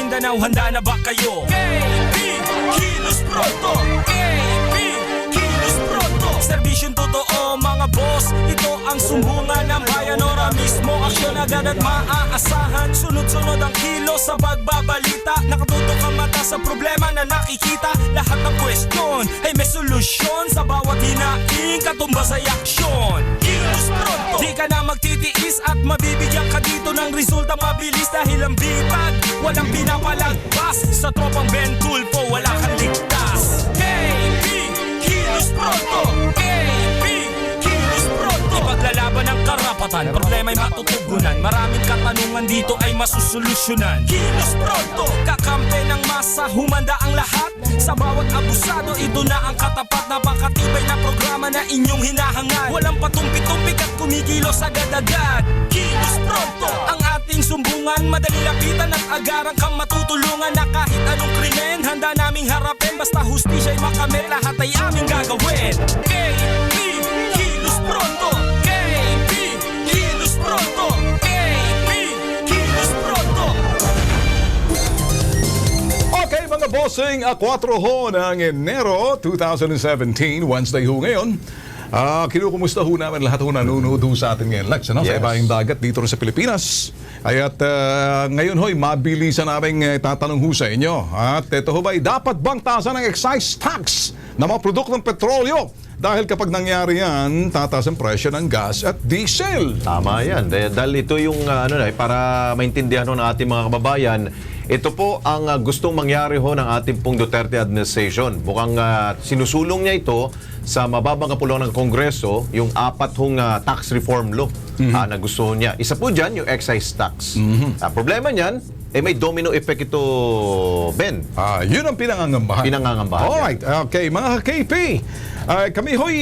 Mindanao, handa na ba kayo? KB, kilos pronto! KB, kilos pronto! Serbisyong totoo mga boss, ito ang sumbungan ng bayan. Ora mismo, aksyon agad at maaasahan. Sunod-sunod ang kilos sa pagbabalita. Nakatutok ang mata sa problema na nakikita. Lahat ng kwestiyon ay may solusyon. Sa bawat hinaing katumbas ay aksyon. Kilos pronto! Di ka na magtitiis at mabibigyan ka dito ng resulta mabilis. Dahil ang bitag, walang pinapalagpas. Sa tropang Ben Tulfo, wala kang ligtas. KB, kilos pronto! KB, kilos pronto! Ipaglalaban ng karapatan, problema'y matutugunan. Maraming katanungan dito ay masusolusyonan. Kilos pronto! Kakampi ng masa, humanda ang lahat. Sa bawat abusado, ito na ang katapat. Napakatibay na programa na inyong hinahangad. Walang patumpi-tumpik at kumikilos agad-agad. Kilos pronto! Ang ating sumbungan, madali lapitan at agarang kang matutulungan. Na kahit anong krimen, handa naming harapin. Basta hustisya'y makamit, lahat ay aming gagawin. KB, kilos pronto! KB, kilos pronto! KB, kilos pronto! Okay mga bossing, 4 ho ng Enero 2017, Wednesday ho ngayon. Kinukumusta ho namin lahat ho nanonood ho sa atin ngayon, Lex, ano? Sa Yes. ibang dagat dito rin sa Pilipinas. At ngayon ho'y mabilisan namin tatanong ho sa inyo. At ito ho ba'y dapat bang taasan ng excise tax na mga produktong petrolyo? Dahil kapag nangyari yan, tataas ang presyo ng gas at diesel. Tama yan. Dahil ito yung para maintindihan ho ng ating mga kababayan, ito po ang gustong mangyari ho ng ating pong Duterte administration. Mukhang sinusulong niya ito sa mababang kapulong ng Kongreso, yung 4 hong tax reform law na gusto niya. Isa po dyan, yung excise tax. Problema niyan, may domino effect ito, Ben. Yun ang pinangangambahan. Pinangangambahan. Alright, okay, mga KP. Kami ho'y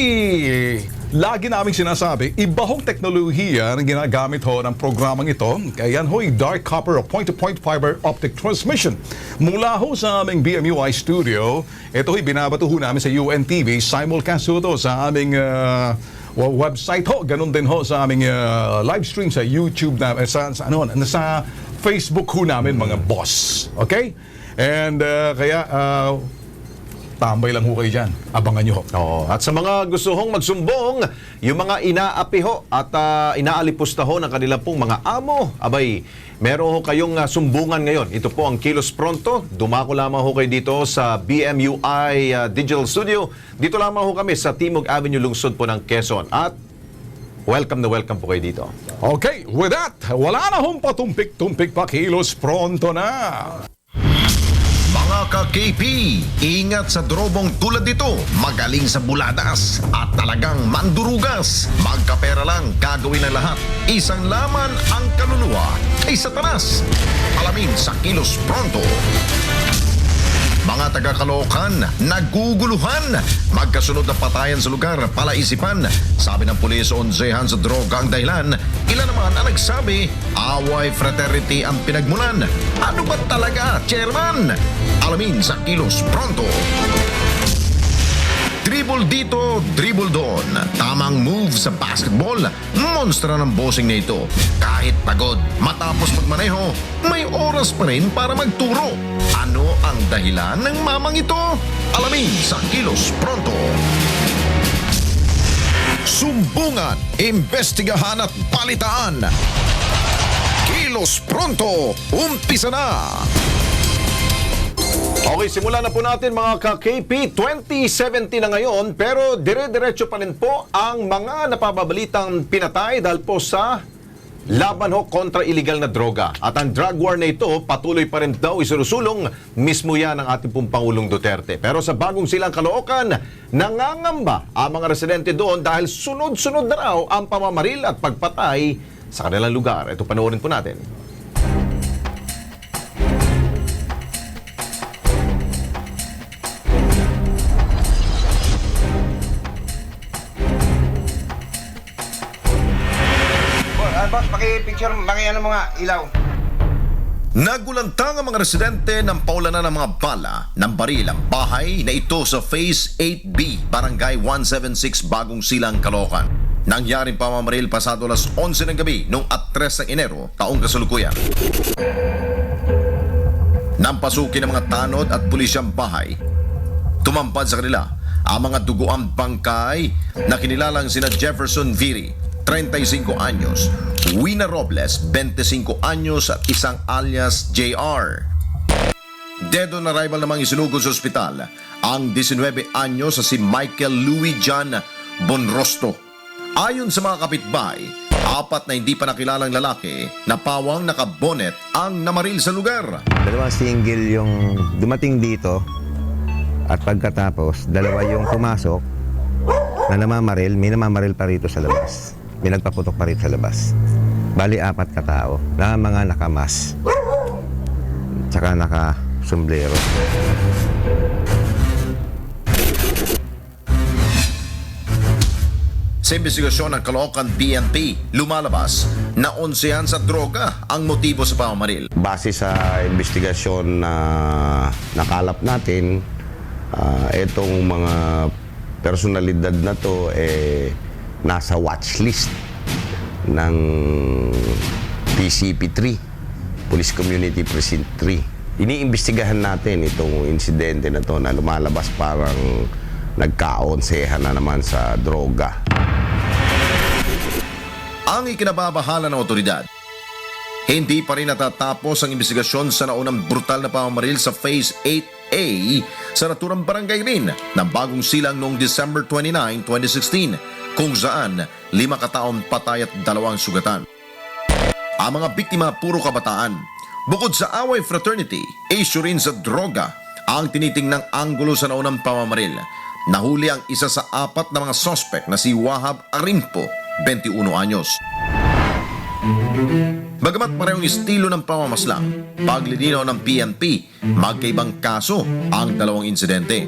lagi naming sinasabi, iba hong teknolohiya na ginagamit ho ng programang ito. Kaya yan ho'y dark copper o point-to-point fiber optic transmission. Mula ho sa aming BMUI studio, ito ho'y binabato ho namin sa UNTV, simulcast ho ito sa aming website ho. Ganun din ho sa aming live stream sa YouTube na, sa Facebook ho namin mga boss. Okay? And kaya tambay lang ho kayo dyan. Abangan nyo ho. Oo. At sa mga gusto hong magsumbong, yung mga inaapi ho at inaalipusta ho ng kanilang pong mga amo, abay, meron ho kayong sumbungan ngayon. Ito po ang Kilos Pronto. Dumako lamang ho kayo dito sa BMUI Digital Studio. Dito lamang ho kami sa Timog Avenue, lungsod po ng Quezon. At welcome na welcome po kayo dito. Okay, with that, wala na hong patumpik-tumpik pa. Kilos Pronto na. Mga ka-KP, ingat sa drobong tulad nito. Magaling sa buladas at talagang mandurugas. Magkapera lang, gagawin ang lahat. Isang laman ang kaluluwa kay Satanas. Alamin sa Kilos Pronto. Mga taga-Caloocan, naguguluhan. Magkasunod na patayan sa lugar, palaisipan. Sabi ng pulis, onsehan sa droga ang dahilan. Ilan naman ang nagsabi, away fraternity ang pinagmulan. Ano ba talaga, chairman? Alamin sa Kilos Pronto. Dribble dito, dribble doon. Tamang move sa basketball. Monstra ng bossing na ito. Kahit pagod, matapos magmaneho, may oras pa rin para magturo. Ano ang dahilan ng mamang ito? Alamin sa Kilos Pronto. Sumbungan, imbestigahan at balitaan. Kilos Pronto, umpisa na! Okay, simulan na po natin mga ka-KP. 2017 na ngayon, pero dire-diretso pa rin po ang mga napababalitang pinatay dahil po sa laban ho kontra illegal na droga. At ang drug war na ito, patuloy pa rin daw isinusulong mismo yan ng ating pong Pangulong Duterte. Pero sa bagong silang Caloocan, nangangamba ang mga residente doon dahil sunod-sunod na raw ang pamamaril at pagpatay sa kanilang lugar. Ito, panoorin po natin. Boss, paki-picture, ano mga ilaw. Nagulantang ang mga residente ng paulanan ng mga bala ng baril ang bahay na ito sa Phase 8B, Barangay 176, Bagong Silang, Caloocan. Nangyaring pamamaril pasado alas 11 ng gabi noong 3 ng Enero, taong kasalukuyan. Nang pasukin ng mga tanod at pulisyang bahay, tumampad sa kanila ang mga duguang bangkay na kinilalang sina Jefferson Viri, 35 anyos, Wina Robles, 25 anyos at isang alias JR. Dead on arrival namang isinugod sa ospital ang 19 anyos sa si Michael Louis John Bonrosto. Ayon sa mga kapitbahay, 4 na hindi pa nakilalang lalaki na pawang nakabonet ang namaril sa lugar. Dalawang single yung dumating dito at pagkatapos, dalawa yung pumasok na namamaril, may namamaril pa rito sa labas. May nagpaputok pa rito sa labas. Bali, 4 katao na mga nakamas. Tsaka naka-sombrero. Sa investigasyon ng Caloocan PNP, lumalabas na 11 sa droga ang motibo sa pamamaril. Base sa investigasyon na nakalap natin, itong mga personalidad na to nasa watch list ng PCP3, Police Community Precinct 3. Iniimbestigahan natin itong insidente na to na lumalabas parang nagkaonsehan na naman sa droga. Ang ikinababahala ng otoridad, hindi pa rin natatapos ang investigasyon sa naunang brutal na pamamaril sa Phase 8A sa naturang barangay rin ng Bagong Silang noong December 29, 2016, kung saan 5 kataong patay at 2 sugatan. Ang mga biktima puro kabataan. Bukod sa away fraternity, issue rin sa droga ang tinitingnang anggulo sa naunang pamamaril. Nahuli ang isa sa 4 na mga suspect na si Wahab Arimpo, 21 anyos. Bagamat parehong estilo ng pamamaslang, paglilinaw ng PNP, magkaibang kaso ang dalawang insidente.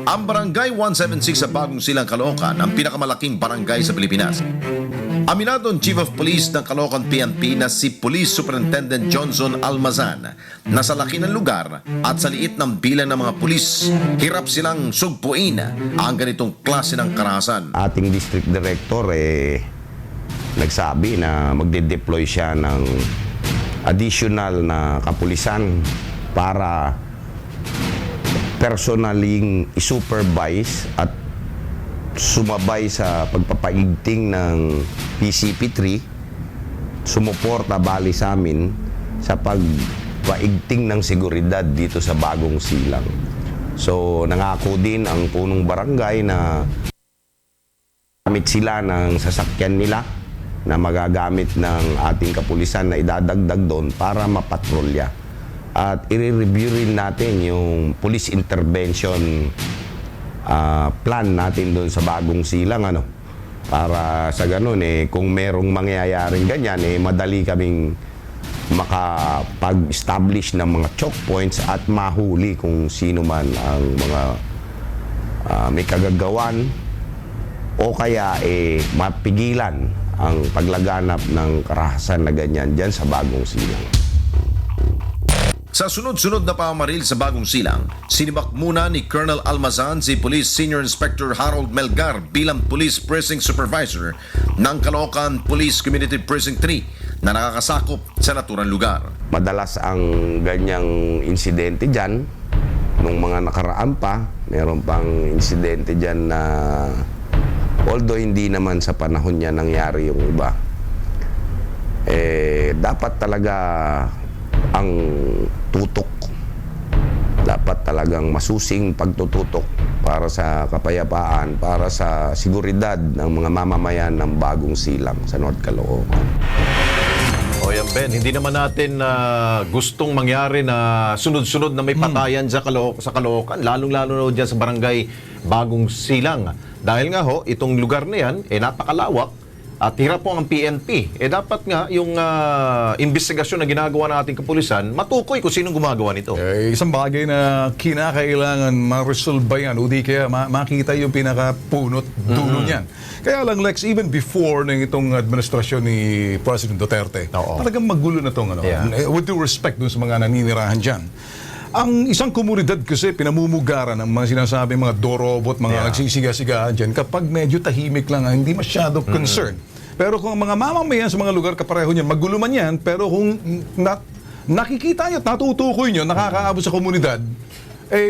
Ang Barangay 176 sa Bagong Silang, Caloocan ang pinakamalaking barangay sa Pilipinas. Aminado ang Chief of Police ng Caloocan PNP na si Police Superintendent Johnson Almazan na sa laki ng lugar at sa liit ng bilang ng mga pulis, hirap silang sugpuin ang ganitong klase ng karahasan. Ating district director nagsabi na magde-deploy siya ng additional na kapulisan para personaling isupervise at sumabay sa pagpapaigting ng PCP3, sumuporta bali sa amin sa pagpaigting ng seguridad dito sa Bagong Silang. So nangako din ang punong barangay na gamit sila ng sasakyan nila na magagamit ng ating kapulisan na idadagdag doon para mapatrolya. At i-review rin natin yung police intervention plan natin doon sa Bagong Silang, para sa ganun kung merong mangyayaring ganyan madali kaming makapag-establish ng mga choke points at mahuli kung sino man ang mga may kagagawan o kaya mapigilan ang paglaganap ng karahasan na ganyan dyan sa Bagong Silang. Sa sunod-sunod na pamamaril sa Bagong Silang, sinibak muna ni Colonel Almazan si Police Senior Inspector Harold Melgar bilang Police Precinct Supervisor ng Caloocan Police Community Precinct 3 na nakakasakop sa naturang lugar. Madalas ang ganyang insidente dyan, nung mga nakaraan pa, meron pang insidente dyan na although hindi naman sa panahon niya nangyari yung iba, dapat talaga ang tutok. Dapat talagang masusing pagtututok para sa kapayapaan, para sa seguridad ng mga mamamayan ng Bagong Silang sa North Caloocan. O yan, Ben, hindi naman natin gustong mangyari na sunod-sunod na may patayan sa Caloocan, lalong-lalo na dyan sa barangay Bagong Silang. Dahil nga itong lugar na yan, napakalawak at hirap po ang PNP. Dapat nga yung investigasyon na ginagawa ng ating kapulisan, matukoy kung sinong gumagawa nito. Isang bagay na kinakailangan ma-resolve yan o di kaya makita yung pinakapunot dulo niyan. Kaya lang, Lex, even before ng itong administrasyon ni President Duterte, talagang magulo na itong with due respect dun sa mga naninirahan dyan. Ang isang komunidad kasi pinamumugaran ng mga sinasabi mga dorobot, mga nagsisiga-sigaan dyan kapag medyo tahimik lang, hindi masyado concerned. Pero kung ang mga mamamayan sa mga lugar kapareho niyan, magulo man yan, pero kung nakikita nyo, natutukoy nyo, nakakaabot sa komunidad,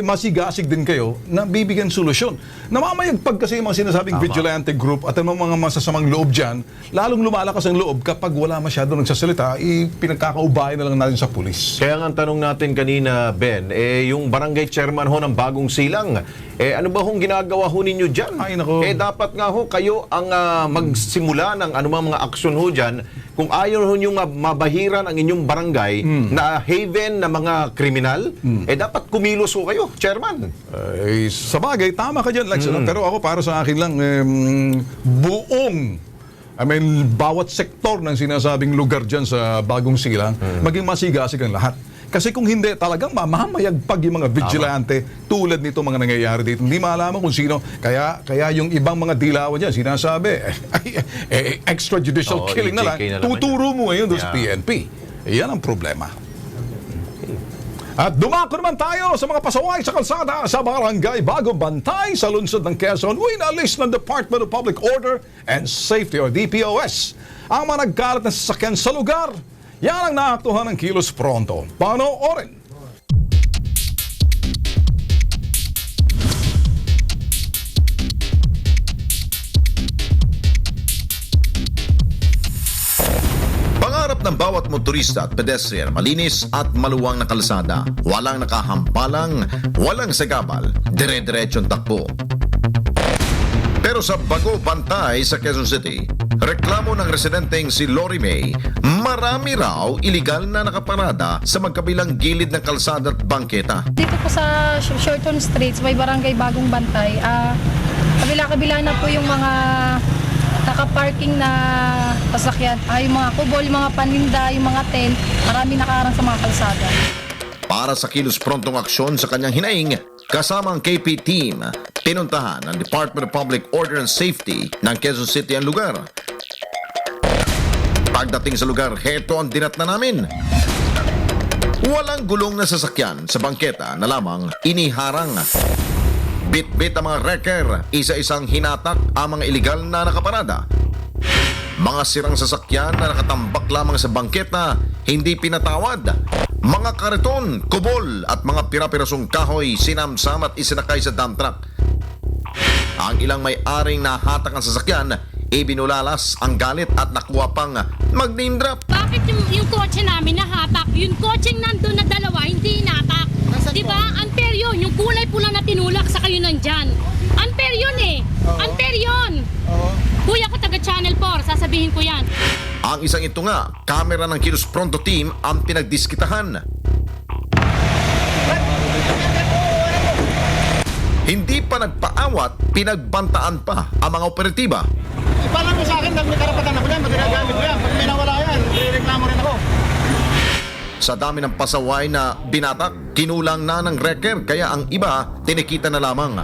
masigasig din kayo na bibigyan solusyon. Namamayagpag kasi yung mga sinasabing vigilante group at ang mga masasamang loob dyan, lalong lumalakas ang loob kapag wala masyado nagsasalita, pinagkakaubayan na lang natin sa pulis. Kaya nga ang tanong natin kanina, Ben, yung barangay chairman ho ng Bagong Silang, ano ba hong ginagawa ho ninyo dyan? Ay, nako. Dapat nga ho kayo ang magsimula ng anumang mga aksyon ho dyan. Kung ayaw ho nyo mabahiran ang inyong barangay na haven ng mga kriminal, dapat kumilos ho kayo, chairman. Sa bagay, tama ka dyan, Lex. Pero ako, para sa akin lang, bawat sektor ng sinasabing lugar dyan sa Bagong Silang, maging masigasig ang lahat. Kasi kung hindi, talagang mamamayagpag yung mga vigilante tulad nito mga nangyayari dito. Hindi malaman kung sino. Kaya yung ibang mga dilawan dyan, sinasabi, extrajudicial killing na lang. Tuturo mo ngayon doon sa PNP. Yan ang problema. At dumako naman tayo sa mga pasaway sa kalsada sa barangay Bagong Bantay sa lungsod ng Quezon. Winalis ng Department of Public Order and Safety o DPOS ang mga nagkalat na sasakyan sa lugar. Yan ang naaktuhan ng Kilos Pronto. Panoorin. Pangarap ng bawat motorista at pedestrian, malinis at maluwang na kalsada. Walang nakahampalang, walang sagabal, dire-diretsong takbo. Pero sa Bago Bantay sa Quezon City, reklamo ng residenteng si Lori May, marami raw iligal na nakaparada sa magkabilang gilid ng kalsada at bangketa. Dito po sa Shorton Streets, may barangay Bagong Bantay. Kabila-kabila na po yung mga naka-parking na sasakyan. Yung mga kubol, yung mga paninda, yung mga tent, marami nakaharang sa mga kalsada. Para sa kilos prontong aksyon sa kanyang hinaing, kasama ang KP team, pinuntahan ng Department of Public Order and Safety ng Quezon City ang lugar. Pagdating sa lugar, heto ang dinatna namin. Walang gulong na sasakyan sa bangketa na lamang iniharang. Bit-bit ang mga wrecker, isa-isang hinatak ang mga iligal na nakaparada. Mga sirang sasakyan na nakatambak lamang sa bangketa, hindi pinatawad. Mga kariton, kubol at mga pira-pirasong kahoy sinamsam at isinakay sa dump truck. Ang ilang may-aring nahatak ang sasakyan, ibinulalas ang galit at nakuha pang mag-name drop. Bakit yung kotse namin nahatak? Yung kotseng nandun na dalawa, hindi hinatak. Diba? Unfair yun. Yung kulay pula na tinulak sa kayo nandyan. Unfair yun eh. Unfair yun. Kuya ko taga Channel 4, sasabihin ko yan. Ang isang ito nga, kamera ng Kilos Pronto team ang pinagdiskitahan. Hindi pa nagpaawat, pinagbantaan pa ang mga operatiba. Ipala mo sa akin, dahil may karapatan ako yan, maginagamit ko yan. Pag may nawala yan, reklamo rin ako. Sa dami ng pasaway na binatak, kinulang na ng wrecker kaya ang iba tinikita na lamang.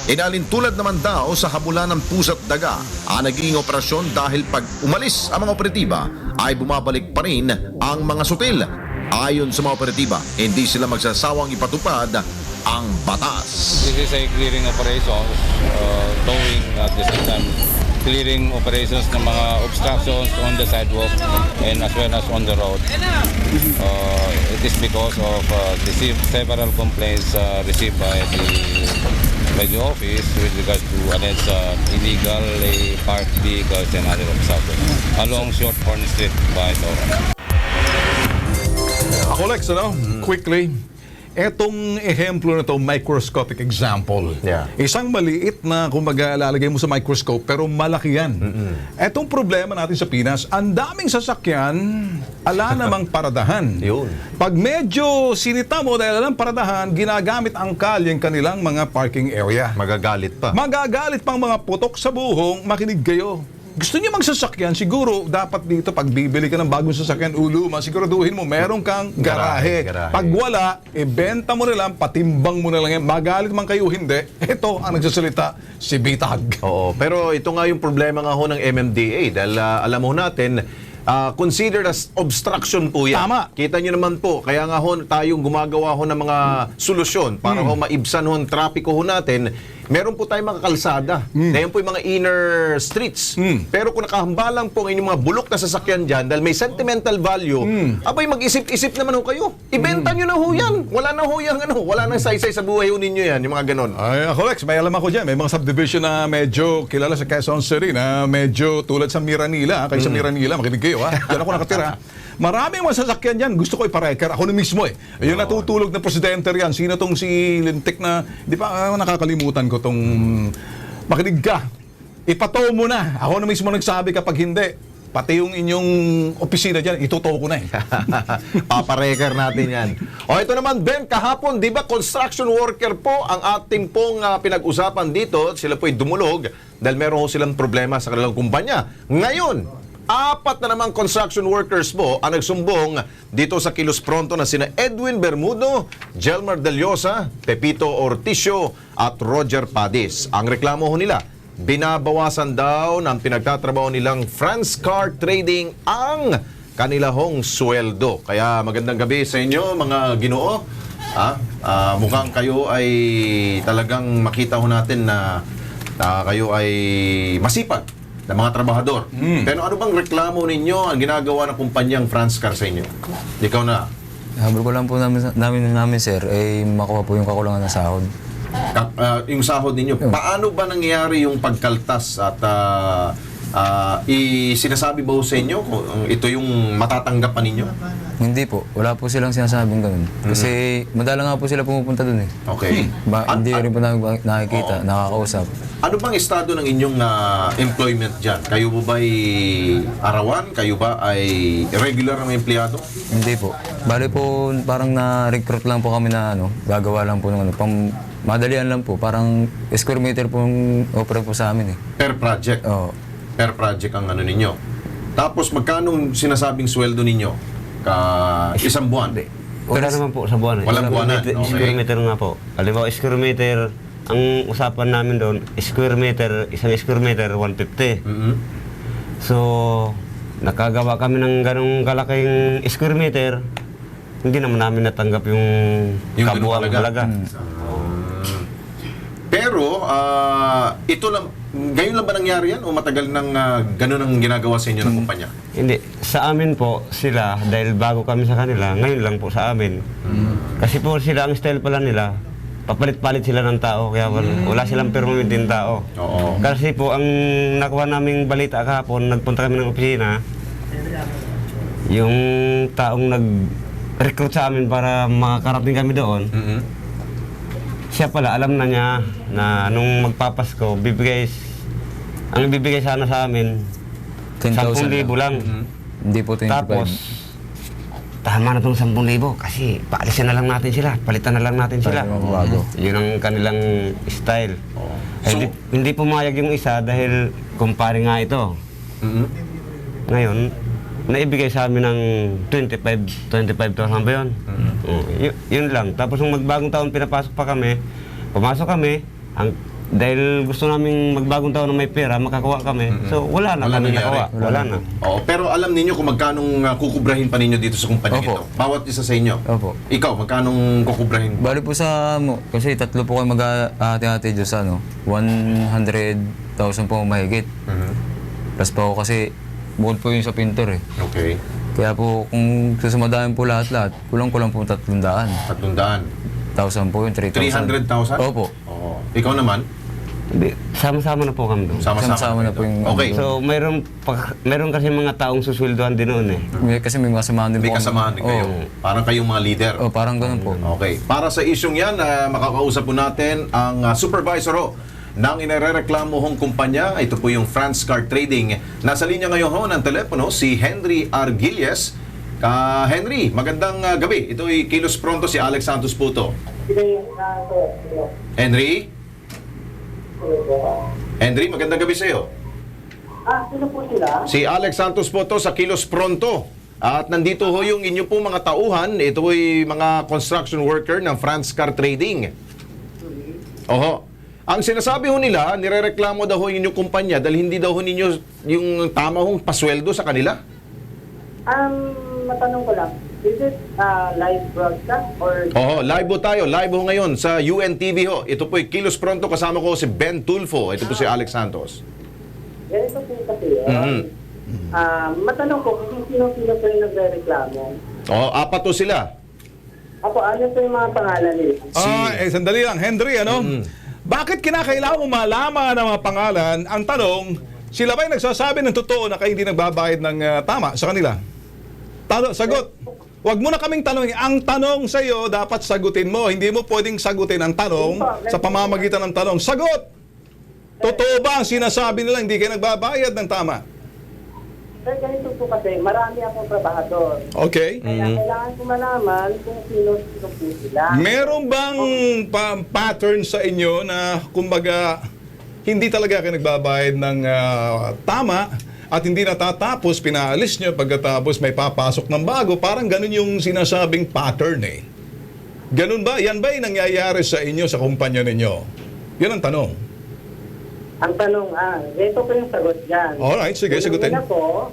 Inalintulad naman daw sa habulan ng pusa't daga ang naging operasyon dahil pag umalis ang mga operatiba ay bumabalik pa rin ang mga sutil. Ayon sa mga operatiba, hindi sila magsasawang ipatupad ang batas. This is a clearing operations, towing at the same time clearing operations ng mga obstructions on the sidewalk and as well as on the road. It is because of several complaints received by the office with regards to alleged illegally parked vehicles and other obstacles along Short Horn Street by Toro. Ako, Lex, quickly, etong ehemplo na to, microscopic example. Yeah. Isang maliit na, kumbaga, lalagay mo sa microscope, pero malaki yan. Etong problema natin sa Pinas, ang daming sasakyan, ala namang paradahan. Yun. Pag medyo sinita mo dahil alam paradahan, ginagamit ang kalyeng kanilang mga parking area. Magagalit pa. Magagalit pang mga putok sa buhong, makinig kayo. Gusto niyo magsasakyan, siguro dapat dito pag bibili ka ng bagong sasakyan, siguraduhin mo meron kang garahe. Pag wala, ibenta mo na lang, patimbang mo na lang yan. Magalit man kayo, hindi. Ito ang nagsasalita, si Bitag. Oo, pero ito nga yung problema nga ho ng MMDA dahil alam mo natin, considered as obstruction po yan. Tama. Kita nyo naman po, kaya nga ho tayong gumagawa ho ng mga solusyon para ho maibsan ho ang trapiko ho natin. meron po tayong mga kalsada. Ngayon po yung mga inner streets. Pero kung nakahambalang po ang inyong mga bulok na sasakyan dyan, dahil may sentimental value, abay mag-isip-isip naman ho kayo. Ibenta nyo na ho yan. Wala na ho yan, wala nang saysay sa buhay ho ninyo yan, yung mga ganon. Ay, ako Lex, may alam ako dyan. May mga subdivision na medyo kilala sa Quezon City na medyo tulad sa Miranila. Kayo sa Miranila, makinig kayo ha. Diyan ako nakatira. Maraming mga sasakyan dyan. Gusto ko ipareker. Ako na mismo eh. Yung natutulog na presidente yan. Sino tong si Lintik na, di ba nakakalimutan ko tong, makinig ka. Ipatow mo na. Ako na mismo nagsabi kapag hindi. Pati yung inyong opisina dyan, itutow ko na eh. Papareker natin yan. O ito naman, Ben, kahapon, di ba construction worker po ang ating pong pinag-usapan dito. Sila po'y dumulog dahil meron ho silang problema sa kanilang kumpanya. Ngayon, 4 na namang construction workers po ang nagsumbong dito sa Kilos Pronto na sina Edwin Bermudo, Jelmar Deliosa, Pepito Orticio at Roger Padis. Ang reklamo ho nila, binabawasan daw ng pinagtatrabaho nilang France Car Trading ang kanila hong sweldo. Kaya magandang gabi sa inyo mga Ginoo. Mukhang kayo ay talagang makita ho natin na kayo ay masipag na mga trabahador. Pero ano bang reklamo ninyo ang ginagawa ng kumpanyang France Car sa inyo? Ikaw na. Habol ko lang po namin sir, makuha po yung kakulangan ng sahod. Yung sahod ninyo, paano ba nangyayari yung pagkaltas at sinasabi ba sa inyo kung ito yung matatanggapan ninyo? Hindi po, wala po silang sinasabing ganun. Kasi madala nga po sila pumupunta dun eh. Okay. Hindi rin po nakikita, nakakausap. Ano bang estado ng inyong employment dyan? Kayo ba ay arawan? Kayo ba ay regular na empleyado? Hindi po. Bali po, parang na-recruit lang po kami na gagawa lang po ng madalian lang po. Parang square meter po yung offer po sa amin eh. Per project? Oo. Per project ang ninyo. Tapos magkano sinasabing sweldo ninyo? Isang buwan? Wala naman po sa buwan. Walang buwanan? Okay. Square meter nga po. Halimbawa, square meter, ang usapan namin doon, isang square meter, 150. So, nakagawa kami ng ganong kalaking square meter, hindi naman namin natanggap yung kabuang halaga. Pero, ito lang, ngayon lang ba nangyari yan o matagal nang ganun ang ginagawa sa inyo ng kumpanya? Hindi. Sa amin po, sila, dahil bago kami sa kanila, ngayon lang po sa amin. Kasi po sila, ang style pala nila, papalit-palit sila ng tao, kaya wala silang permanent din tao. Oo. Kasi po, ang nakuha naming balita kahapon, nagpunta kami ng opisina, yung taong nag-recruit sa amin para makakarating kami doon, siya pala, alam na niya na nung magpapasko, ang bibigay sana sa amin, 10,000 lang. Hindi po 25. Tapos, tama na itong 10,000 kasi paalisin na lang natin sila, palitan na lang natin sila. Yun ang kanilang style. Hindi pumayag yung isa dahil kumpare nga ito. Ngayon, naibigay sa amin ng 25,000 ba yun? Yun lang. Tapos nung magbagong taon pinapasok pa kami, pumasok kami, dahil gusto namin magbagong taon na may pera, makakuha kami. So wala na kami nakuha. Wala na. Pero alam ninyo kung magkanong kukubrahin pa ninyo dito sa kumpanya ito? Bawat isa sa inyo? Opo. Ikaw, magkanong kukubrahin? Bali po sa kasi tatlo po kayo mag-ate-ate dyan sa 100,000 po mahigit. Plus pa ako kasi bukod po yun sa pintor eh. Okay. Kaya po kung susumadahin po lahat-lahat, kulang-kulang po 300. 1,000 po yun, 3,000. 300,000? Opo. Oo. Ikaw naman? Hindi, sama-sama na po kami doon. Sama-sama na po yung... Okay. So meron kasi mga taong susweldohan din noon eh. Kasi may mga samahan din May po. kasamahan din kayo. Parang kayong mga leader. Parang ganun po. Okay. Para sa isyong yan, makakausap po natin ang supervisor ng inirereklamo hong kumpanya. Ito po yung France Car Trading. Nasa linya ngayon ng telepono si Henry Argilles. Henry, magandang gabi. Ito ay Kilos Pronto, si Alex Santos po to. Henry? Henry, magandang gabi sa iyo. Sino po sila? Si Alex Santos po to sa Kilos Pronto. At nandito ho yung inyo po mga tauhan. Ito ay mga construction worker ng France Car Trading. Oho. Ang sinasabi ho nila, nirereklamo daw ho yung inyong kumpanya dahil hindi daw ho ninyo yung tama hong pasweldo sa kanila. Matanong ko lang. Is it live broadcast or... Live po tayo. Live ho ngayon sa UNTV ho. Ito po Kilos Pronto. Kasama ko si Ben Tulfo. Ito po si Alex Santos. Ganito po kasi. Matanong ko kung sino-sino po yung nagre-reklamo. Apat to sila. Ako, ano po yung mga pangalan nila? Sandali lang, Henry, ano? Bakit kinakailangan mo malaman ang mga pangalan? Ang tanong, sila ba'y nagsasabi ng totoo na kayo hindi nagbabayad ng tama sa kanila? Sagot. Huwag mo na kaming tanongin. Ang tanong sa iyo, dapat sagutin mo. Hindi mo pwedeng sagutin ang tanong sa pamamagitan ng tanong. Sagot! Totoo ba ang sinasabi nila hindi kayo nagbabayad ng tama? Sir, ganito po kasi, marami akong trabahador. Okay. Kaya kailangan ko malaman kung sino-sino po sila. Meron bang pattern sa inyo na kumbaga hindi talaga kayo nagbabayad ng tama at hindi natatapos, pinaalis nyo pagkatapos may papasok ng bago? Parang ganun yung sinasabing pattern eh. Ganun ba? Yan ba yung nangyayari sa inyo, sa kumpanya ninyo? Yan ang tanong. Ang tanong, ito po yung sagot dyan. Alright, sige, sagutin. Una po,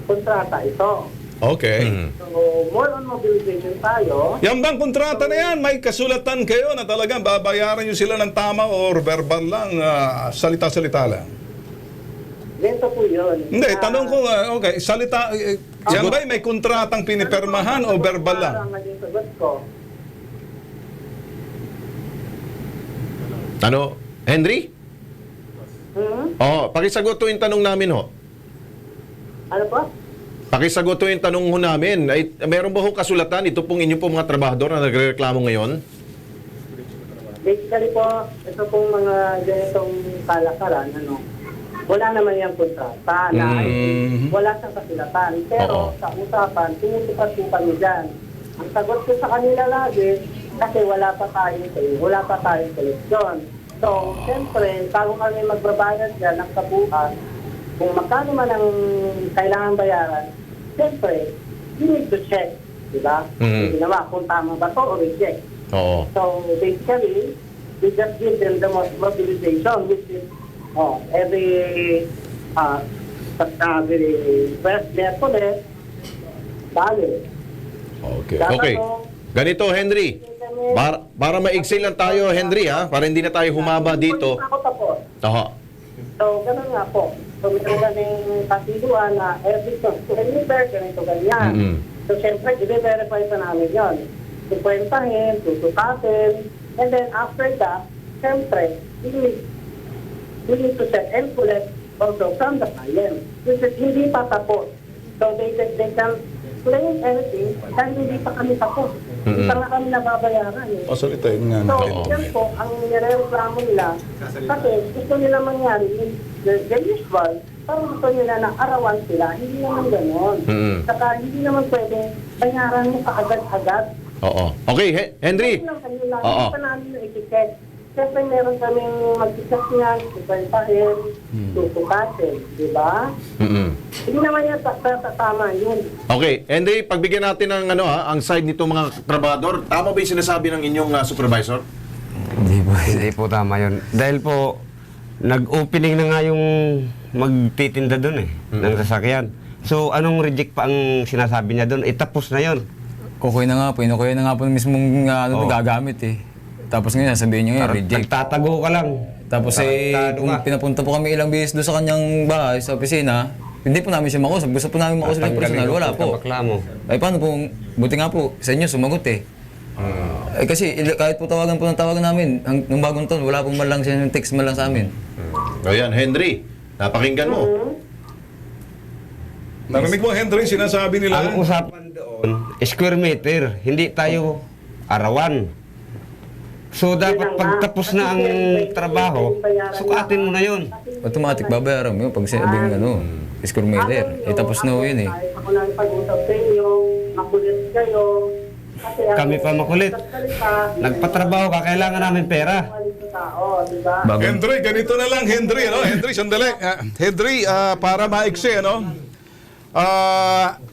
kontrata ito. Okay. So, more on mobilization tayo. Yan bang kontrata na yan? May kasulatan kayo na talagang babayaran nyo sila ng tama or verbal lang, salita-salita lang? Ganito po yun. Hindi, tanong ko, okay, salita, yan ba may kontratang pinipermahan o verbal lang? Ang naging sagot ko. Ano? Henry? Pakisagot to yung tanong namin ho. Ano po? Pakisagot to yung tanong ho namin. Ay, meron ba ho kasulatan? Ito pong inyo pong mga trabahador na nagreklamo ngayon? Basically po, ito pong mga ganitong kalakaran, wala naman yung kontrata na wala siyang kasulatan. Pero sa usapan, tumutupat po kami dyan. Ang sagot ko sa kanila lagi, kasi wala pa tayong seleksyon. So, siyempre, bago kami magbabayad dyan ng kabuuan, kung magkano man ang kailangan bayaran, siyempre, you need to check, di ba? Hindi naman kung tama ba to o reject. So, basically, we just give them the mobilization, which is every first Merkules, bali. Okay. Ganito, Henry. Para maigsil lang tayo, Henry, para hindi na tayo humaba dito. Ako tapos. So, ganun nga po. So, meron kaming kasiluan na every deliver, ganito, ganyan. So, siyempre, i-verify pa namin yun. Tukwentahin, tutukatin, and then after that, siyempre, we need to set and collect also from the client. Which is hindi pa tapos. So, they can claim anything dahil hindi pa kami tapos. Hindi pa nga kami nababayaran. Pasalitain nga So, natin. yan po, ang nire-reklamo nila, kasi gusto nila mangyari, the usual, parang gusto nila na arawan sila, hindi naman gano'n. Saka hindi naman pwede bayaran mo kaagad-agad. Okay, Henry. Hindi pa namin na-etiket. Siyempre meron kaming mag-check niyan, tukwentahin, tutukasin, di ba? Hindi naman yan tama yun. Okay, Henry, pagbigyan natin ng ang side nito mga trabahador, tama ba yung sinasabi ng inyong supervisor? Hindi po tama yun. Dahil po, nag-opening na nga yung magtitinda doon ng sasakyan. So, anong reject pa ang sinasabi niya doon? Tapos na yun. Kukuha na nga po, inukuha na nga po mismong nagagamit Tapos ngayon, sabihin niya reject. Nagtatago ka lang. Tapos kung pinapunta po kami ilang beses doon sa kanyang bahay, sa opisina, hindi po namin siya makusap. Gusto po namin makusap yung personal. Wala po. Ay paano po, buti nga po, sa inyo sumagot kasi kahit po tawagan namin, nung bagong taon, wala pong man lang siya, text man lang sa amin. Ayan, Henry, napakinggan mo. Narinig mo, Henry, sinasabi nila? Ang usapan doon, square meter, hindi tayo arawan. So, dapat pagtapos na ang trabaho, sukatin mo na yun. Automatic babayaran mo yun pag sinabing square meter. Tapos na yun Ako lang pag-usap sa inyo, makulit kayo. Kami pa makulit. Nagpatrabaho ka, kailangan namin pera. Henry, ganito na lang, Henry, Henry, sandali. Henry, para maiksi,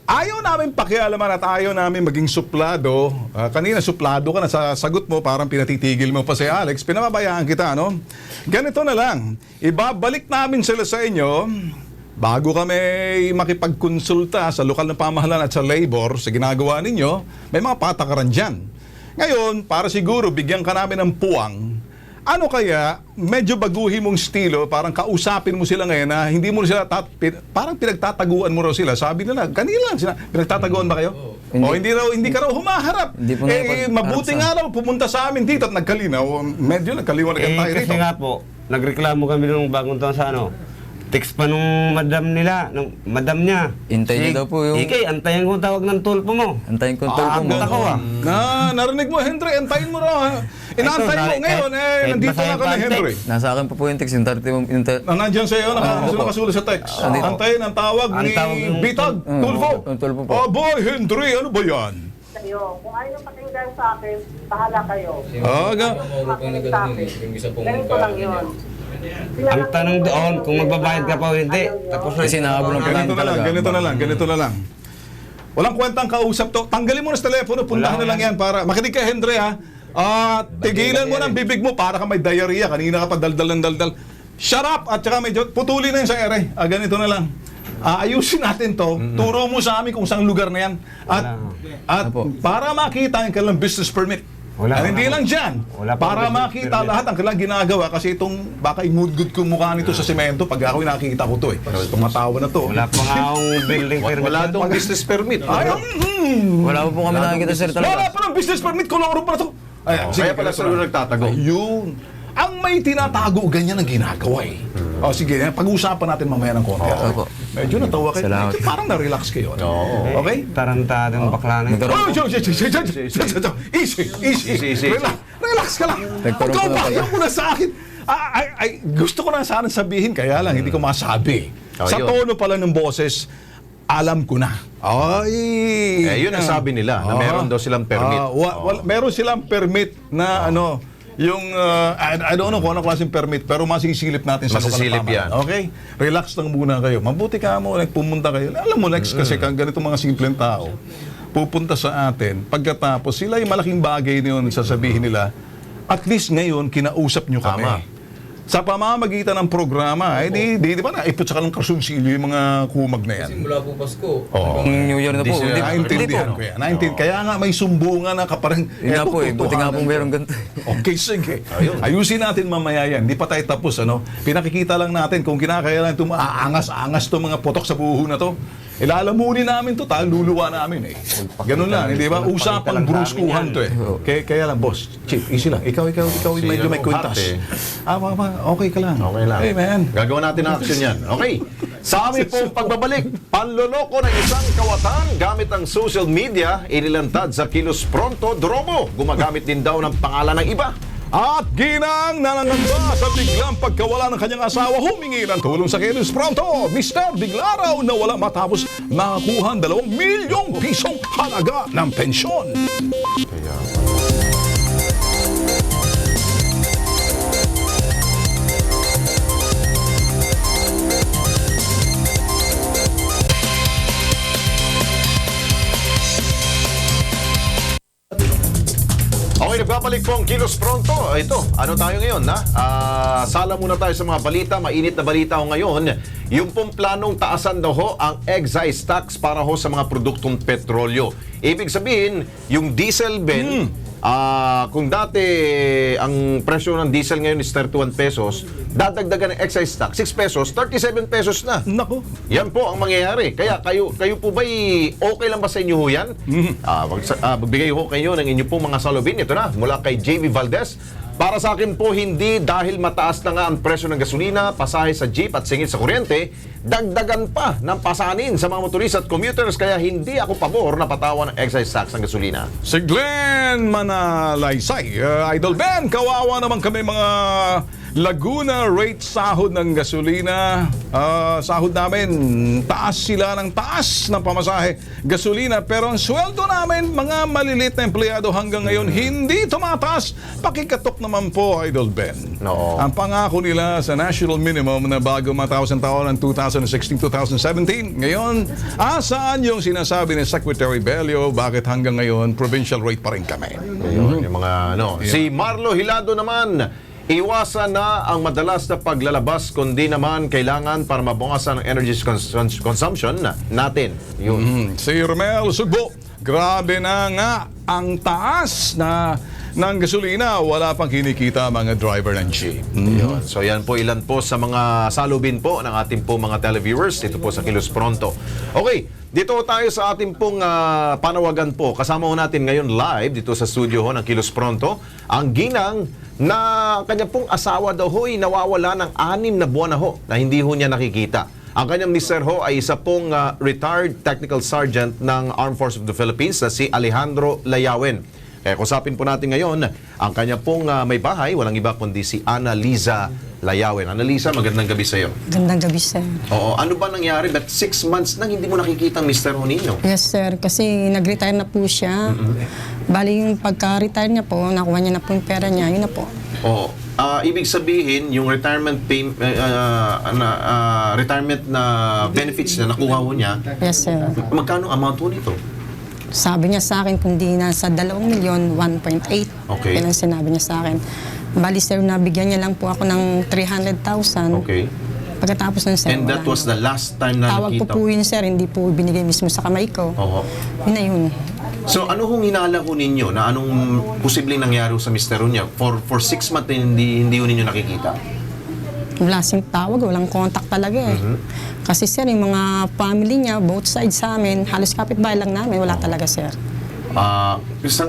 ayaw namin pakialaman at ayaw namin maging suplado. Kanina suplado ka na sa sagot mo, parang pinatitigil mo pa si Alex. Pinamabayaan kita, Ganito na lang. Ibabalik namin sila sa inyo bago kami makipagkonsulta sa lokal na pamahalaan at sa labor sa ginagawa ninyo, may mga patakaran dyan. Ngayon, para siguro bigyan ka namin ng puwang, ano kaya medyo baguhin mong estilo, parang kausapin mo sila ngayon na hindi mo sila, parang pinagtataguan mo raw sila. Sabi nila, kanila lang sila, pinagtataguan ba kayo? O hindi ka raw humaharap. Hindi po Mabuti nga raw pumunta sa amin dito at nagkalinaw. Medyo nagkaliwanagan tayo kasi rito. nga po, nagreklamo kami nung bagong taon sa ano. Text pa nung madam nila, nung madam niya. Hintayin niyo daw po yung... Ikay, antayin ko tawag ng tulpo mo. Antayin ko ang tulpo mo. Ako Narinig mo, Henry, antayin mo raw. Inaantay mo ngayon, nandito na ka na, Henry. Nasa akin pa po yung text, yung 30... Nandyan sa'yo, nakasulat sa text. Antayin ang tawag ni Bitag, Tulfo. Tulfo po. Oh boy, Henry, ano ba yan? Kayo, kung ayaw pakinggan sa akin, bahala kayo. Yung isa pong... Ganito lang yun. Ang tanong doon, kung magbabayad ka pa o hindi. Tapos na. Kasi nahabol ng Ganito na lang. Walang kwentang kausap to. Tanggalin mo na sa telepono, puntahan na lang yan para... Makinig ka, Henry, ha? Tigilan mo ng bibig mo para ka may diarrhea. Kanina ka pa daldal. Shut up! At saka medyo putulin na yun sa ere. Ganito na lang. Ayusin natin to. Turo mo sa amin kung saan lugar na yan. At para makita yung kailang business permit. Hindi lang dyan. Para makita lahat ang kailang ginagawa kasi itong baka imudgod kong mukha nito sa semento pag ako nakikita ko to eh. Tumatawa na to. Wala pa nga akong building permit. Wala itong business permit. Wala po kami nakikita, sir, talaga. Wala pa ng business permit. Koloro pa na to. Kaya pala sa nagtatago. Ayun. Ang may tinatago, ganyan ang ginagawa eh. Sige, pag-uusapan natin mamaya ng konti. Medyo natawa kayo. Salamat. Parang na-relax kayo. Okay? Tarantadang bakla na. Easy. Relax ka lang. Ikaw ba? Ayaw mo na sa akin. Gusto ko na sana sabihin, kaya lang hindi ko masabi. Sa tono pala ng boses, alam ko na. Yun ang sabi nila, na meron daw silang permit. Meron silang permit na yung, I don't know kung anong klaseng permit, pero masisilip natin sa lokal na pamahalaan. yan. Okay? Relax lang muna kayo. Mabuti ka mo, pumunta kayo. Alam mo, next kasi kang ganito mga simpleng tao, pupunta sa atin, pagkatapos sila yung malaking bagay na yun, sasabihin nila, at least ngayon, kinausap nyo kami. Sa pamamagitan ng programa, di ba naipot sa kalang kasunsilyo yung mga kumag na yan? Mula po Pasko. New Year na po. Naintindihan ko yan. Kaya nga may sumbungan na kaparang... Yun nga po buti nga pong meron ganito. Okay, sige. Ayusin natin mamaya yan. Di pa tayo tapos, Pinakikita lang natin kung kinakailangan itong aangas-angas itong mga potok sa buho na to. Ilalamunin namin to, luluwa namin eh. Ganun lang, hindi ba? Usapang bruskuhan to eh. Kaya lang, boss, Chief, easy lang. Ikaw medyo may kwintas. Okay ka lang. Okay lang. Hey, man. Gagawa natin ang action yan. Okay. Sa amin pong pagbabalik, panloloko ng isang kawatan gamit ang social media, inilantad sa Kilos Pronto, Drobo. Gumagamit din daw ng pangalan ng iba. At ginang nanangamba sa biglang pagkawala ng kanyang asawa, humingi ng tulong sa Kilos Pronto. Mr. Bigla raw na wala matapos makakuha 2 milyong pisong halaga ng pensyon. Okay, nagbabalik po ang Kilos Pronto. Ito, ano tayo ngayon, sala muna tayo sa mga balita. Mainit na balita ho ngayon. Yung pong planong taasan daw ho ang excise tax para ho sa mga produktong petrolyo. Ibig sabihin, yung diesel bin, kung dati ang presyo ng diesel ngayon is 31 pesos, dadagdagan ng excise tax, 6 pesos, 37 pesos na. Naku. Yan po ang mangyayari. Kaya kayo po ba'y okay lang ba sa inyo ho yan? Magbigay ho kayo ng inyo pong mga salubin. Ito na, mula kay JV Valdez. Para sa akin po, hindi dahil mataas na nga ang presyo ng gasolina, pasahe sa jeep at singit sa kuryente, dagdagan pa ng pasanin sa mga motorista at commuters, kaya hindi ako pabor na patawan ng excise tax ng gasolina. Si Glenn Manalaysay, Idol Ben, kawawa naman kami mga Laguna rate sahod ng gasolina. Sahod namin, taas sila ng taas ng pamasahe gasolina, pero ang sweldo namin, mga malilit na empleyado hanggang ngayon, hindi tumataas. Pakikatok naman po, Idol Ben. No. Ang pangako nila sa national minimum na bago matapos ang taon ng 2016-2017. Ngayon, saan yung sinasabi ni Secretary Bello, bakit hanggang ngayon provincial rate pa rin kami? Yung mga Si Marlo Hilado naman, Iwasan na ang madalas na paglalabas kundi naman kailangan para mabawasan ang energy consumption natin. Yun. Si Romel Sugbo, grabe na nga ang taas ng gasolina. Wala pang kinikita mga driver ng jeep. Yun. So yan po ilan po sa mga salubin po ng ating po mga televiewers dito po sa Kilos Pronto. Okay, dito tayo sa ating pong panawagan po. Kasama ho natin ngayon live dito sa studio ho ng Kilos Pronto ang ginang na kanya pong asawa daw ho'y nawawala ng 6 na buwan na ho na hindi ho niya nakikita. Ang kanyang mister ho ay isa pong retired technical sergeant ng Armed Forces of the Philippines na si Alejandro Layawen. Kaya kusapin po natin ngayon ang kanya pong may bahay, walang iba kundi si Annalisa Layawen. Annalisa, magandang gabi sa iyo. Gandang gabi, sir. Oo, ano ba nangyari? Ba't 6 months nang hindi mo nakikita ang mister ho ninyo? Yes, sir. Kasi nag-retire na po siya. Bali, yung pagka-retire niya po, nakuha niya na po yung pera niya. Yun na po. Oo. Ibig sabihin, yung retirement retirement na benefits na nakuha ho niya, Yes, sir. magkano amount ho nito? Sabi niya sa akin, kundi nasa 2,000,000, 1.8. Okay. Yan ang sinabi niya sa akin. Bali, sir, nabigyan niya lang po ako ng 300,000. Okay. Pagkatapos nun, sir, And that wala was na. the last time na Tawag nakita? po yun, sir. Hindi po binigay mismo sa kamay ko. Oo. Yun na yun. So ano hong hinala ho ninyo na anong posibleng nangyari ho sa mister ho niya? For 6 months hindi ho ninyo nakikita? Wala sing tawag, walang contact talaga eh. Kasi, sir, yung mga family niya, both sides sa amin, halos kapitbahay lang namin, wala talaga, sir.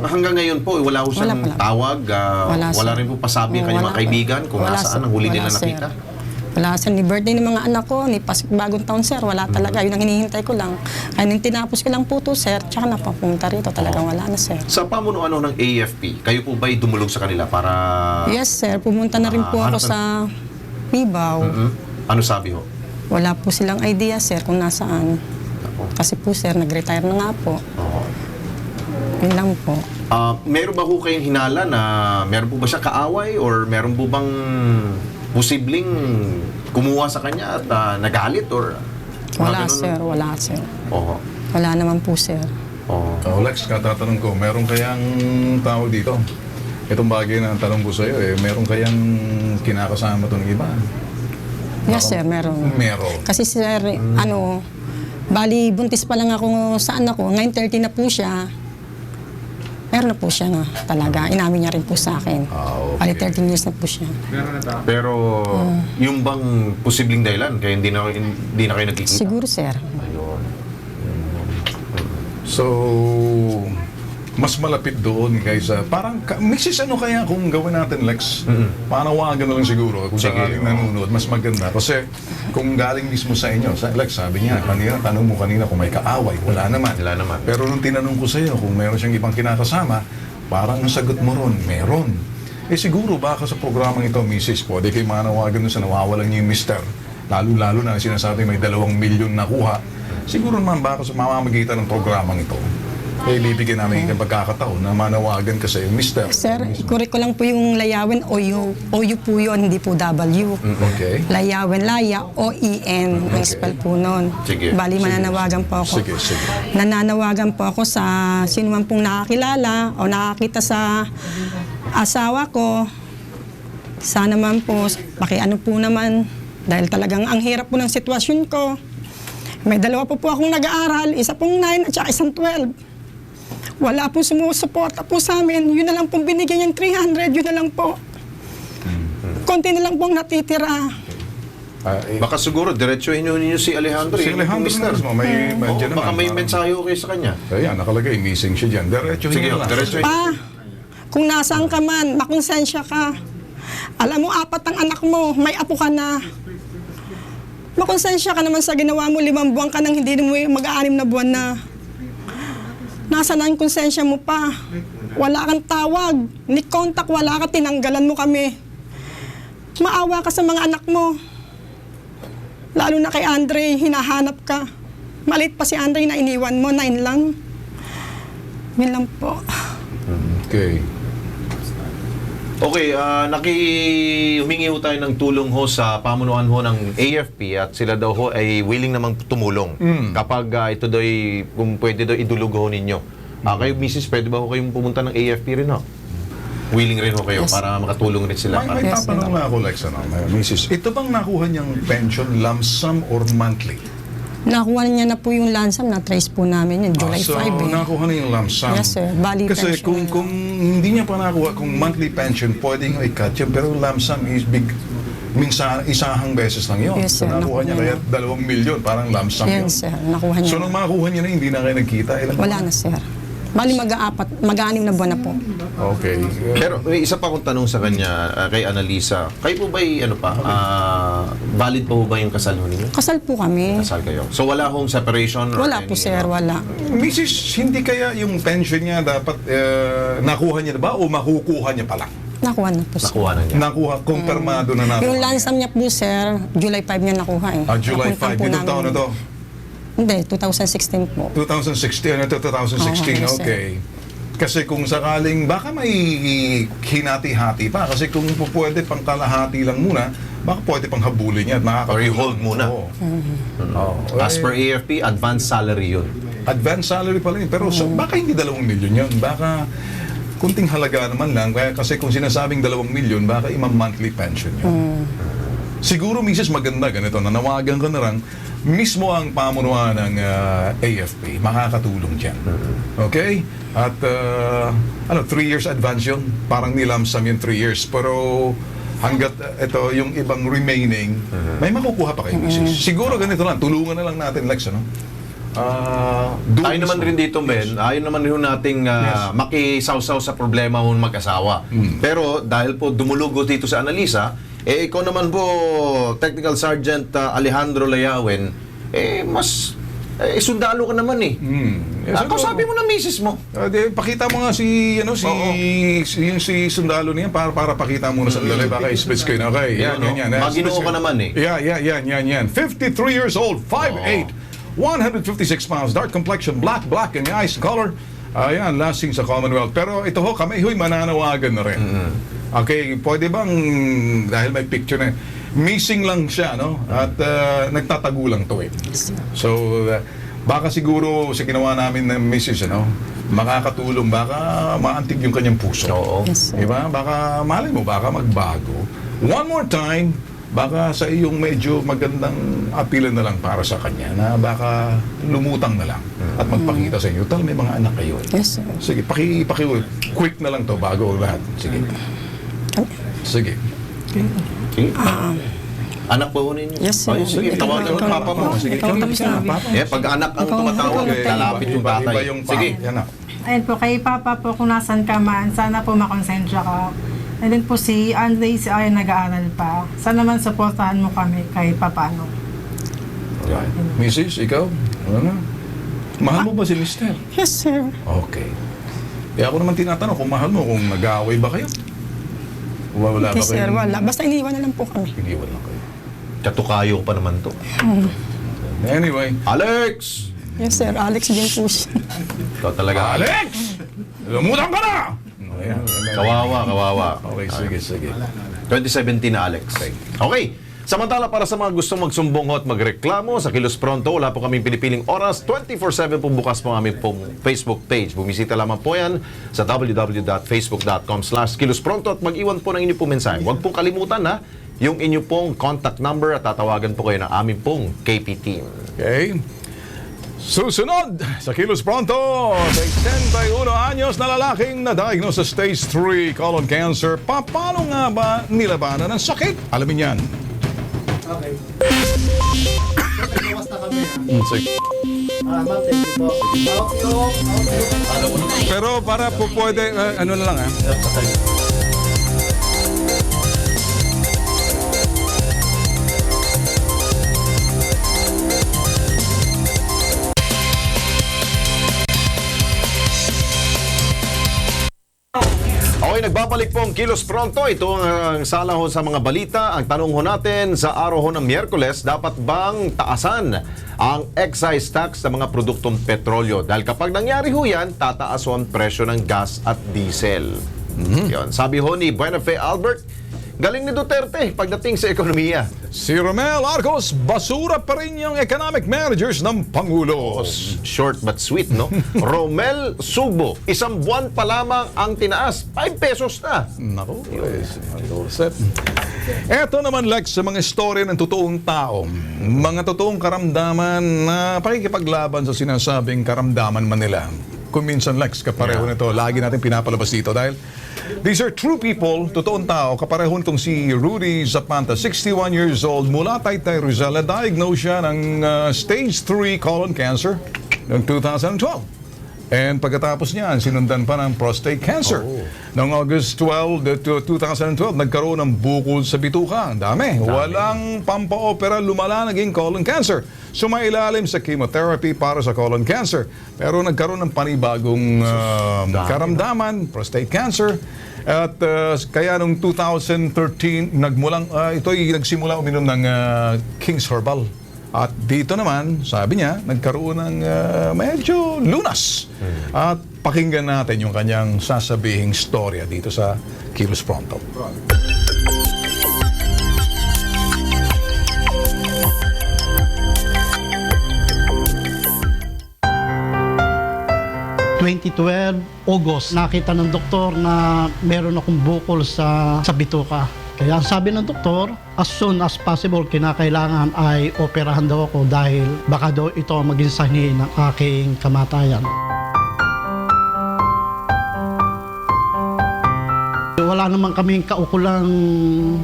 Hanggang ngayon po, wala ho siyang Wala. tawag, Wala, wala sir. rin po pasabi ang kanyang Wala mga kaibigan kung Wala, nasaan sir. ang huli Wala, nila sir. nakita? Wala, sir. Ni birthday ng mga anak ko, ni bagong taon, sir, wala talaga. Yun ang hinihintay ko lang. Kaya nung tinapos ko lang po to, sir, tsaka napapunta rito, talagang wala na, sir. Sa pamunuan ho ng AFP, kayo po ba'y dumulog sa kanila para... Yes, sir. Pumunta na rin po ako hanap sa Mibaw. Ano sabi ho? Wala po silang idea, sir, kung nasaan. Kasi po, sir, nag-retire na nga po. Yun lang po. Meron ba ho kayong hinala na meron po ba siya kaaway or meron po bang posibleng kumuha sa kanya at nagalit or Wala, ganun? sir. Wala, sir. Oo. Wala naman po, sir. Lex, katatanong ko, meron kayang tao dito? Itong bagay na tanong ko sa'yo, meron kayang kinakasama ito ng iba? Yes, sir, meron. Meron. Kasi, sir, bali, buntis pa lang ako sa anak ko. Ngayon, 30 na po siya. Meron na po siya na talaga. Inamin niya rin po sa akin. Bali, 13 years na po siya. Pero yung bang posibleng dahilan kaya hindi na kayo nagkikita? Siguro, sir. Ayun. So, mas malapit doon kaysa parang Mrs. ano kaya kung gawin natin, Lex? Panawagan na lang siguro kung sakaling nanonood, mas maganda kasi kung galing mismo sa inyo, Lex, sabi niya kanina, tanong mo kanina kung may kaaway, wala naman. Pero nung tinanong ko sa iyo kung meron siyang ibang kinakasama, parang ang sagot mo ron, meron. Siguro baka sa programang ito, Mrs. pwede kayo manawagan sa nawawalan niyo yung mister, lalo-lalo na sinasabi may 2 milyon nakuha. Siguro naman baka sa mamamagitan ng programang ito, bibigyan namin ng pagkakataon na manawagan ka sa iyo, mister. Sir, correct ko lang po yung Layawen, O-U po yun, hindi po W. Okay. Layawen, Laya, O-E-N, ang spell po nun. Sige. Bali, mananawagan po ako. Sige. Nananawagan po ako sa sino man pong nakakilala o nakakita sa asawa ko. Sana man po, pakiano po naman, dahil talagang ang hirap po ng sitwasyon ko. May 2 po akong nag-aaral, isa pong 9 at saka isang 12. Wala pong sumusuporta po sa amin. Yun na lang pong binigyan niyang 300, yun na lang po. Konti na lang pong natitira. Baka siguro diretsuhin ninyo si Alejandro. Si Alejandro mismo, may dyan baka naman, may parang- mensahe ko kayo sa kanya. Ayan, nakalagay, missing siya dyan. Diretso Sige, na lang. diretsuhin. Kung nasaan ka man, makonsensya ka. Alam mo, 4 ang anak mo, may apo ka na. Makonsensya ka naman sa ginawa mo, 5 buwan ka nang hindi mo mag-6 na buwan na. Nasaan ang konsensya mo pa? Wala kang tawag, ni contact, wala ka, tinanggalan mo kami. Maawa ka sa mga anak mo. Lalo na kay Andre, hinahanap ka. Maliit pa si Andre na iniwan mo, 9 lang. Yun lang po. Okay. Okay, humingi ho tayo ng tulong ho sa pamunuan ho ng AFP at sila daw ho ay willing namang tumulong kapag ito daw kung pwede daw idulog ho ninyo. Kayo, Mrs., pwede ba ho kayong pumunta ng AFP rin ho? willing rin ho kayo para makatulong rin sila. May tatanong na ako, Lex, Mrs. Ito bang nakuha niyang pension lump sum or monthly? Nakuha niya na po yung lansam, na-trace po namin yun, July So, 5 eh. nakuha na yung lump sum. Yes, sir. Bali Kasi pension. kung hindi niya pa nakuha, kung monthly pension, pwedeng i-cut yun. Pero lump sum is big. Minsan, isahang beses lang yun. Yes, sir. So, nakuha niya kaya Nakuha 2 milyon, parang lump sum yun. Yes, sir. Nakuha niya. So, nung makuha niya na, hindi na kayo nagkita. Wala na, sir. Bali mag-6 na buwan na po. Okay. Pero may isa pa akong tanong sa kanya, kay Annalisa. Kayo po ba'y, valid pa po ba yung kasal mo ninyo? Kasal po kami. Kasal kayo. So wala hong separation? or Wala any, po, sir. Wala. Mrs., hindi kaya yung pension niya dapat nakuha niya na ba o makukuha niya pa lang? Nakuha na po, sir. Nakuha na niya. Nakuha, kumpirmado na nakuha. Yung lansam niya po, sir, July 5 niya nakuha eh. July Napuntan 5. po Itong namin. taon na to? Hindi, 2016 po. 2016, 2016, yes, sir. okay. Kasi kung sakaling, baka may hinati-hati pa. Kasi kung pwede pang kalahati lang muna, baka pwede pang habulin niya. Or i-hold muna. Oo. As per AFP, advance salary yun. Advance salary pala yun. Pero baka hindi 2 milyon yun. Baka kunting halaga naman lang. Kaya kasi kung sinasabing 2 milyon, baka monthly pension yun. Siguro, Mrs., maganda ganito. Nanawagan ka na lang, mismo ang pamunuan ng AFP, makakatulong dyan. Okay? At 3 years advance yun. Parang nilamsam yung 3 years. Pero hanggat ito, yung ibang remaining, may makukuha pa kayo, Mrs. Siguro ganito lang, tulungan na lang natin, Lex, ano? Tayo naman rin dito, Ben, ayaw naman rin nating makisawsaw sa problema ng mag-asawa. Pero dahil po dumulugo dito sa Annalisa, ikaw naman po, Technical Sergeant Alejandro Layawen, mas sundalo ka naman eh. Sabi mo na misis mo. Pakita mo nga si sundalo niya para pakita mo na sa lalay, baka i-split screen. Okay, yan. Maginoo ka naman eh. Yan. 53 years old, 5'8", 156 pounds, dark complexion, black in the eyes color. Ayan, lasting sa Commonwealth. Pero ito ho, kami ho'y mananawagan na rin. Okay, pwede bang, dahil may picture na, missing lang siya, no? At nagtatago lang to eh. So, baka siguro sa ginawa namin ng Mrs., makakatulong, baka maantig yung kanyang puso. Oo. Yes, sir. Diba? Baka, malay mo, baka magbago. One more time, baka sa iyong medyo magandang apilan na lang para sa kanya na baka lumutang na lang at magpakita sa inyo. Tal, may mga anak kayo. Yes, sir. Sige, quick na lang to bago lahat. Sige. Sige. Anak po ninyo? Yes, sir. Ay, sige, tawagan ng papa mo. Sige, pag anak ang tumatawag, lalapit yung tatay. Sige. Ayun po, kay Papa po, kung nasan ka man, sana po makonsensya ka. And then po si Andre, si ay nag-aaral pa. Sana naman supportahan mo kami kahit papano. Mrs., ikaw? Ano na? Mahal mo ba si Mr.? Yes, sir. Okay. Kaya ako naman tinatanong kung mahal mo, kung nag-aaway ba kayo? Wala ba Yes, sir. kayo? Wala. Basta iniwan na lang po kami. Iniwan lang kayo. Katukayo pa naman to. Anyway. Alex! Yes, sir. Alex din po siya. Ikaw talaga, Alex! Lumutang ka na! Ayan. Kawawa. Okay, sige. 2017 na, Alex. Okay. Samantala, para sa mga gustong magsumbong at magreklamo sa Kilos Pronto, wala po kaming pinipiling oras. 24/7 po bukas po ang aming Facebook page. Bumisita lamang po yan sa www.facebook.com/Kilos Pronto at mag-iwan po ng inyong pong mensahe. Huwag pong kalimutan yung inyong pong contact number at tatawagan po kayo ng aming pong KP team. Okay. Susunod sa Kilos Pronto, 61 anyos na lalaking na-diagnose sa stage 3 colon cancer. Paano nga ba nilabanan ang sakit? Alamin yan. Okay. Bawas na kami. Sige. Ma'am, thank you po. Pero para po pwede, ano na lang Okay, nagbabalik po ang Kilos Pronto. Ito ang sala ho sa mga balita. Ang tanong ho natin sa araw ho ng Miyerkules, dapat bang taasan ang excise tax sa mga produktong petrolyo? Dahil kapag nangyari ho yan, tataas ho ang presyo ng gas at diesel. Yun. Sabi ho ni Buenafe Albert, Galing ni Duterte pagdating sa ekonomiya. Si Romel Arcos, basura pa rin yung economic managers ng Pangulo. Short but sweet, no? Romel Sugbo, 1 buwan pa lamang ang tinaas. 5 pesos na. Naku, eto naman, Lex, sa mga istorya ng totoong tao, mga totoong karamdaman na pakikipaglaban sa sinasabing karamdaman Manila. Kung minsan, Lex, kapareho nito, lagi natin pinapalabas dito dahil these are true people, totoong tao. Kapareho nitong si Rudy Zapanta, 61 years old, mula Taytay, Rizal. Na-diagnose siya ng stage 3 colon cancer noong 2012. And pagkatapos niyan, sinundan pa ng prostate cancer. Noong August 12, 2012, nagkaroon ng bukol sa bituka. Ang dami. Walang pampaopera, lumala, naging colon cancer. Sumailalim sa chemotherapy para sa colon cancer. Pero nagkaroon ng panibagong karamdaman, prostate cancer. At kaya noong 2013, nagsimula uminom ng King's Herbal. At dito naman, sabi niya, nagkaroon ng medyo lunas. At pakinggan natin yung kanyang sasabihing storya dito sa Kilos Pronto. August, nakita ng doktor na meron akong bukol sa bituka. Kaya sabi ng doktor, as soon as possible, kinakailangan ay operahan daw ako dahil baka daw ito maging sanhi ng aking kamatayan. Wala naman kaming kaukulang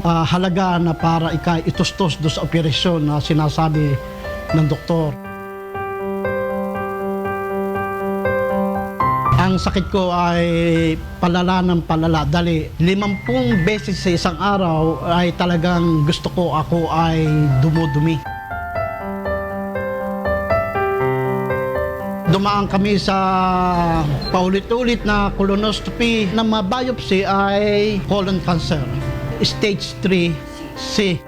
halaga na para itustos do sa operasyon na sinasabi ng doktor. Ang sakit ko ay palala ng palala. Dali, 50 beses sa isang araw ay talagang gusto ko ako ay dumudumi. Dumaan kami sa paulit-ulit na colonoscopy na ma-biopsy ay colon cancer, stage 3C.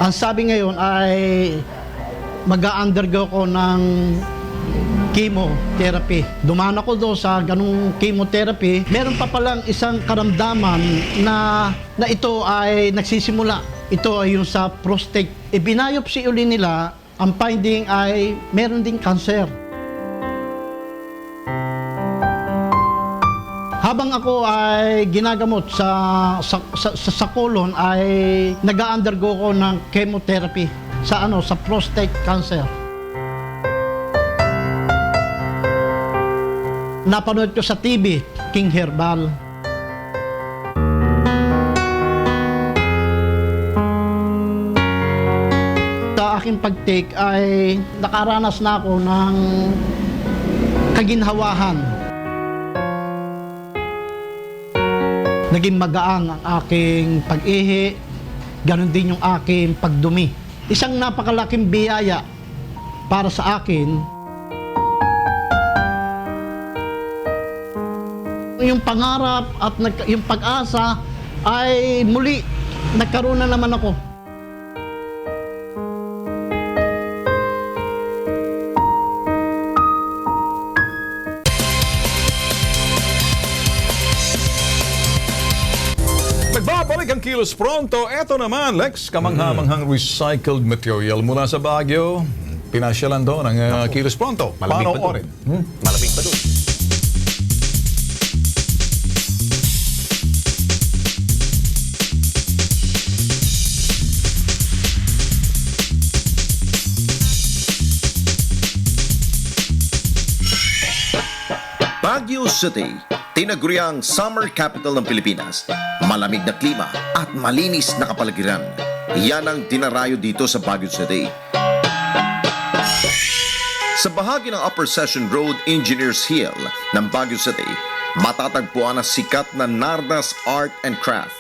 Ang sabi ngayon ay mag-undergo ko ng chemotherapy. Dumaan ako doon sa ganung chemotherapy. Meron pa palang isang karamdaman na ito ay nagsisimula. Ito ay yung sa prostate. Ibinayopsi uli nila, ang finding ay meron ding cancer. Habang ako ay ginagamot sa colon ay nag-undergo ko ng chemotherapy sa prostate cancer. Napanood ko sa TV, King Herbal. Sa aking pag-take ay nakaranas na ako ng kaginhawahan. Naging magaang ang aking pag-ihi, ganon din yung aking pagdumi. Isang napakalaking biyaya para sa akin. Yung pangarap at yung pag-asa ay muli nagkaroon na naman ako. Nagbabalik ang Kilos Pronto. Eto naman, Lex, kamangha-manghang recycled material mula sa Baguio. Pinasyalan doon ang Kilos Pronto. Malamig pa doon. Malamig pa doon. Baguio City, tinaguriang summer capital ng Pilipinas. Malamig na klima at malinis na kapaligiran. Yan ang dinarayo dito sa Baguio City. Sa bahagi ng Upper Session Road, Engineers Hill ng Baguio City, matatagpuan ang sikat na Nardas Art and Craft.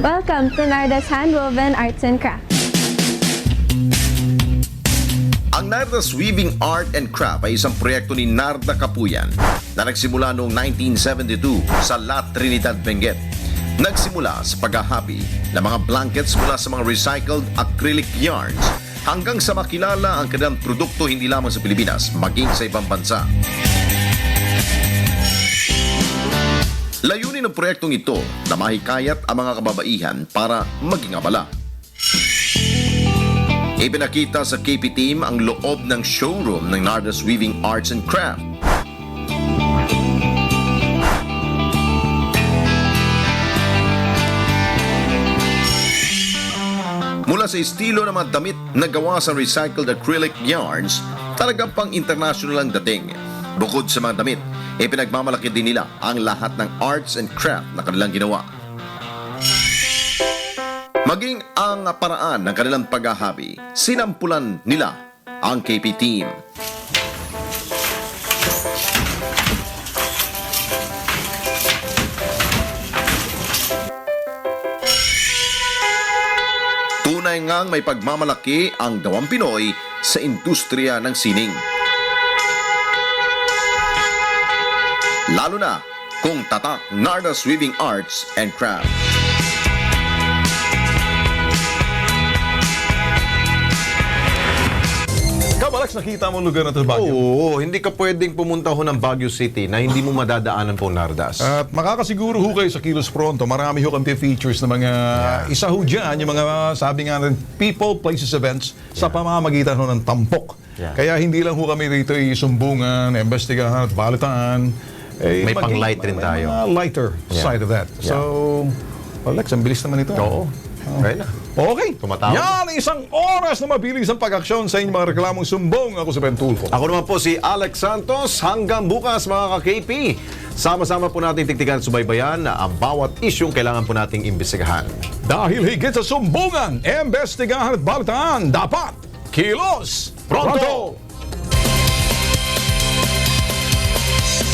Welcome to Nardas Handwoven Arts and Crafts. Ang Nardas Weaving Art and Craft ay isang proyekto ni Narda Kapuyan na nagsimula noong 1972 sa La Trinidad, Benguet. Nagsimula sa paghahabi ng mga blankets mula sa mga recycled acrylic yarns hanggang sa makilala ang kanilang produkto hindi lamang sa Pilipinas, maging sa ibang bansa. Layunin ng proyektong ito na mahikayat ang mga kababaihan para maging abala. Ipinakita sa KP team ang loob ng showroom ng Nardas Weaving Arts and Craft. Mula sa estilo ng mga damit na gawa sa recycled acrylic yarns, talagang pang international ang dating. Bukod sa mga damit, ipinagmamalaki din nila ang lahat ng arts and craft na kanilang ginawa. Maging ang paraan ng kanilang paghahabi, sinampulan nila ang KP team. Tunay ngang may pagmamalaki ang gawang Pinoy sa industriya ng sining. Lalo na kung tatak Nardas Weaving Arts and Craft. Alex, nakita mo lugar na ito sa Baguio? Oo, hindi ka pwedeng pumunta ho ng Baguio City na hindi mo madadaanan po Nardas. At makakasiguro ho kayo sa Kilos Pronto, marami ho kami features na mga isa ho dyan, yung mga sabi nga rin, people, places, events sa pamamagitan ho ng tampok. Kaya hindi lang ho kami rito sumbungan, investigahan at balitaan. May pang-light rin tayo. May lighter side of that. So, Alex, ang bilis naman ito. Oo. Okay na. Okay. Tumatawag. Yan, isang oras na mabilis ang pag-aksyon sa inyong mga reklamong sumbong. Ako si Ben Tulfo. Ako naman po si Alex Santos. Hanggang bukas mga ka-KP. Sama-sama po natin tigtigan at subaybayan na ang bawat isyong kailangan po nating imbestigahan. Dahil higit sa sumbungan, imbestigahan at balitaan, dapat Kilos Pronto!